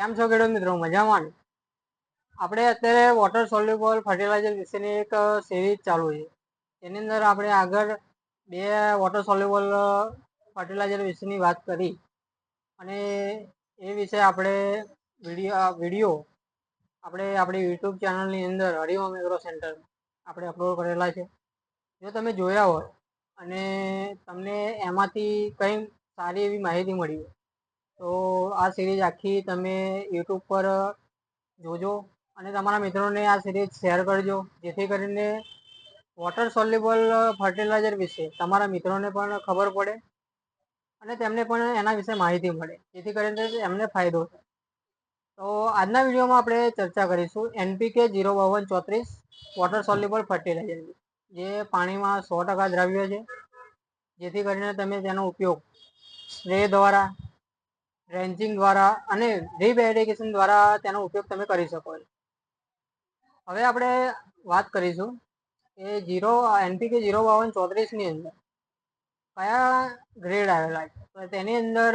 કેમ છો ખેડૂત મિત્રો? મજામાં ને? આપણે અત્યારે વોટર સોલ્યુબલ ફર્ટિલાઇઝર વિશેની એક સિરીઝ ચાલુ છે. એની અંદર આપણે આગળ બે વોટર સોલ્યુબલ ફર્ટિલાઇઝર વિશેની વાત કરી અને એ વિશે આપણે વિડીયો આપણે આપણી યુટ્યુબ ચેનલની અંદર હરિઓમ એગ્રો સેન્ટર આપણે અપલોડ કરેલા છે. જો તમે જોયા હોય અને તમને એમાંથી કંઈ સારી એવી માહિતી મળી હોય તો આ સિરીઝ આખી તમે યુટ્યુબ પર જોજો અને તમારા મિત્રોને આ સિરીઝ શેર કરજો, જેથી કરીને વોટર સોલ્યુબલ ફર્ટિલાઇઝર વિશે તમારા મિત્રોને પણ ખબર પડે અને તેમને પણ એના વિશે માહિતી મળે, જેથી કરીને એમને ફાયદો થાય. તો આજના વિડીયોમાં આપણે ચર્ચા કરીશું NPK 05234 વોટર સોલ્યુબલ ફર્ટિલાઇઝર, જે પાણીમાં 100% દ્રાવ્ય છે, જેથી કરીને તમે તેનો ઉપયોગ સ્પ્રે દ્વારા, ડ્રેન્ચિંગ દ્વારા અને ડ્રીપ ઇરિગેશન દ્વારા તેનો ઉપયોગ તમે કરી શકો છો. હવે આપણે વાત કરીશું કે NPK 05234 ની અંદર કયા ગ્રેડ આવેલા છે. તો તેની અંદર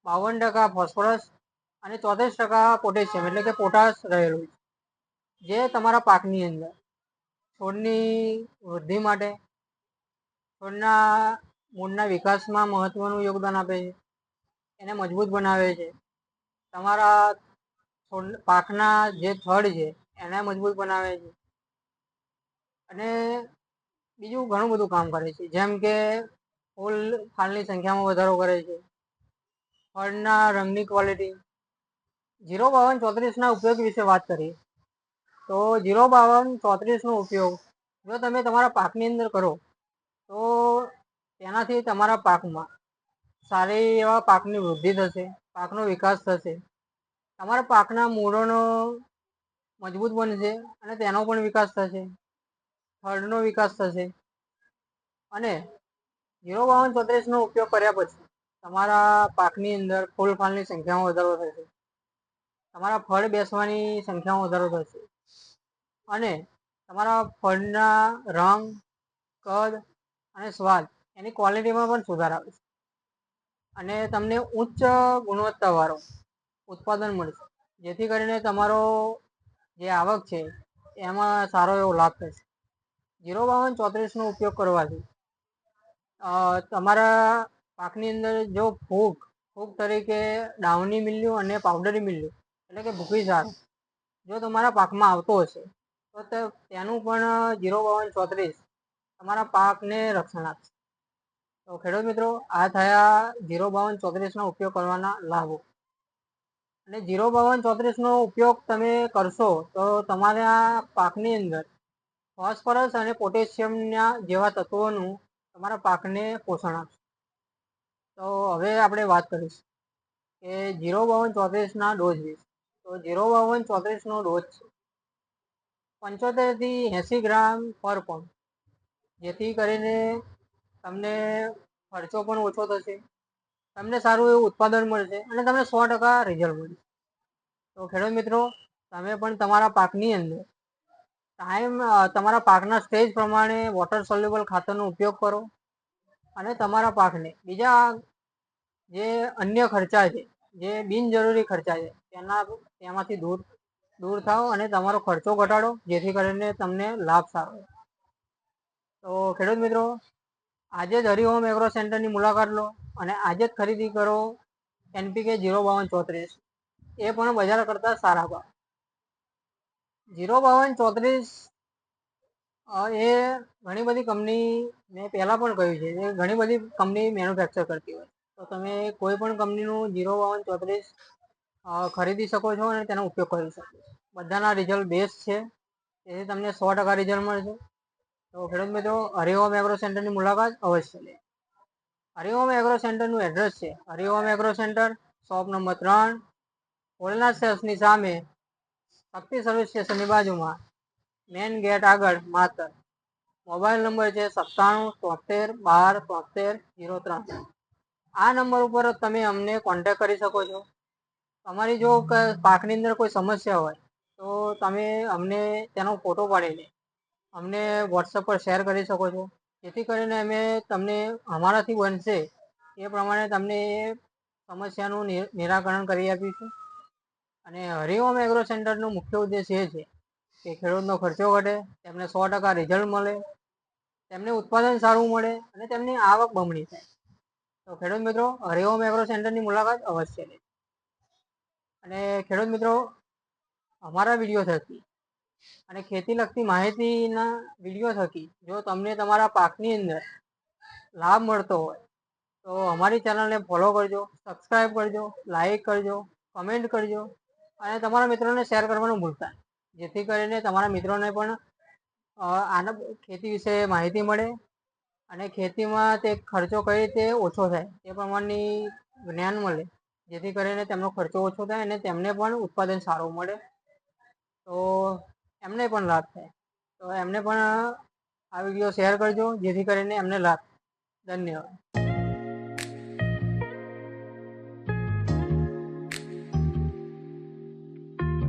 52% ફોસ્ફરસ અને 34% પોટેશિયમ એટલે કે પોટાશ રહેલું છે, જે તમારા પાકની અંદર છોડની વૃદ્ધિ માટે, છોડના મૂળના વિકાસમાં મહત્વનું યોગદાન આપે છે, એને મજબૂત બનાવે છે, તમારા પાકના જે થડ છે એને મજબૂત બનાવે છે અને બીજું ઘણું બધું કામ કરે છે, જેમ કે ફૂલ ફાલની સંખ્યામાં વધારો કરે છે, ફળના રંગની ક્વોલિટી. 05234 ના ઉપયોગ વિશે વાત કરીએ તો 05234 નો ઉપયોગ જો તમે તમારા પાકની અંદર કરો તો તેનાથી તમારા પાકમાં સારી એવા પાકની વૃદ્ધિ થશે, પાકનો વિકાસ થશે, તમારા પાકના મૂળોનો મજબૂત બનશે અને તેનો પણ વિકાસ થશે, ફળનો વિકાસ થશે અને 05234 નો ઉપયોગ કર્યા પછી તમારા પાકની અંદર ફૂલ ફાલની સંખ્યામાં વધારો થશે, તમારા ફળ બેસવાની સંખ્યામાં વધારો થશે અને તમારા ફળના રંગ, કદ અને સ્વાદ એની ક્વોલિટીમાં પણ સુધાર આવે છે અને તમને ઉચ્ચ ગુણવત્તાવાળો ઉત્પાદન મળશે, જેથી કરીને તમારો જે આવક છે એમાં સારો એવો લાભ થશે. 05234 નો ઉપયોગ કરવાથી તમારા પાકની અંદર જો ફૂગ તરીકે ડાઉની મિલ્યું અને પાવડરી મિલ્યું એટલે કે ભૂખી ઝાડ જો તમારા પાકમાં આવતો હશે તો તેનું પણ 05234 તમારા પાકને રક્ષણ આપશે. તો ખેડૂત મિત્રો, આ થયા 05234 નો ઉપયોગ કરવાના લાભો. અને 05234 નો ઉપયોગ તમે કરશો તો તમારા પાકની અંદર ફોસ્ફરસ અને પોટેશિયમના જેવા તત્વોનું તમારા પાકને પોષણ આપશે. તો હવે આપણે વાત કરીશું કે 05234 ના ડોઝ વિશે. તો 05234 નો ડોઝ છે 75 થી 80 ગ્રામ પર પંપ, જેથી કરીને તમને ખર્ચો પણ ઓછો થશે, તમને સારું એવું ઉત્પાદન મળશે અને તમને 100% રિઝલ્ટ મળશે. તો ખેડૂત મિત્રો, તમે પણ તમારા પાકની અંદર તમારા પાકના સ્ટેજ પ્રમાણે વોટર સોલ્યુબલ ખાતરનો ઉપયોગ કરો અને તમારા પાકને બીજા જે અન્ય ખર્ચા છે, જે બિનજરૂરી ખર્ચા છે તેમાંથી દૂર થાઓ અને તમારો ખર્ચો ઘટાડો, જેથી કરીને તમને લાભ સારો. તો ખેડૂત મિત્રો, આજે જ હરિઓમ એગ્રો સેન્ટરની મુલાકાત લો અને આજે જ ખરીદી કરો NPK 05234, એ પણ બજાર કરતા સારા ભાવ. 05234 એ ઘણી બધી કંપની, મેં પહેલાં પણ કહ્યું છે એ ઘણી બધી કંપની મેન્યુફેક્ચર કરતી હોય, તો તમે કોઈ પણ કંપનીનું 05234 ખરીદી શકો છો અને તેનો ઉપયોગ કરી શકો છો. બધાના રિઝલ્ટ બેસ્ટ છે, તેથી તમને 100% રિઝલ્ટ મળશે. તો ખેડૂત મિત્રો, હરિઓમ એગ્રો સેન્ટરની મુલાકાત અવશ્ય લે. હરિઓમ એગ્રો સેન્ટરનું એડ્રેસ છે Hariom agro centre, shop number 3, ઓલના સેલ્સની સામે, શક્તિ સર્વિસ સ્ટેશનની બાજુમાં, મેન ગેટ આગળ માતર. મોબાઈલ નંબર છે 9773127303. આ નંબર ઉપર તમે અમને કોન્ટેક્ટ કરી શકો છો. તમારી જો પાકની અંદર કોઈ સમસ્યા હોય તો તમે અમને તેનો ફોટો પાડીને અમને વોટ્સઅપ પર શેર કરી શકો છો, જેથી કરીને અમે તમને અમારાથી બનશે એ પ્રમાણે તમને એ સમસ્યાનું નિરાકરણ કરી આપીશું. અને હરિઓમ એગ્રો સેન્ટરનો મુખ્ય ઉદ્દેશ એ છે કે ખેડૂતનો ખર્ચો ઘટે, તેમને 100% રિઝલ્ટ મળે, તેમને ઉત્પાદન સારું મળે અને તેમની આવક બમણી થાય. તો ખેડૂત મિત્રો હરિઓમ એગ્રો સેન્ટરની મુલાકાત અવશ્ય લે. અને ખેડૂત મિત્રો અમારા વિડીયો થકી અને ખેતી લગતી માહિતીના વિડીયો થકી જો તમને તમારા પાકની અંદર લાભ મળતો હોય તો અમારી ચેનલને ફોલો કરજો, સબસ્ક્રાઈબ કરજો, લાઈક કરજો, કમેન્ટ કરજો અને તમારા મિત્રોને શેર કરવાનું ભૂલતા નહીં, જેથી કરીને તમારા મિત્રોને પણ આના ખેતી વિશે માહિતી મળે અને ખેતીમાં તે ખર્ચો કઈ રીતે ઓછો થાય તે પ્રમાણની જ્ઞાન મળે, જેથી કરીને તેમનો ખર્ચો ઓછો થાય અને તેમને પણ ઉત્પાદન સારું મળે, તો એમને પણ લાભ થાય. તો એમને પણ આ વિડીયો શેર કરજો, જેથી કરીને એમને લાભ. ધન્યવાદ.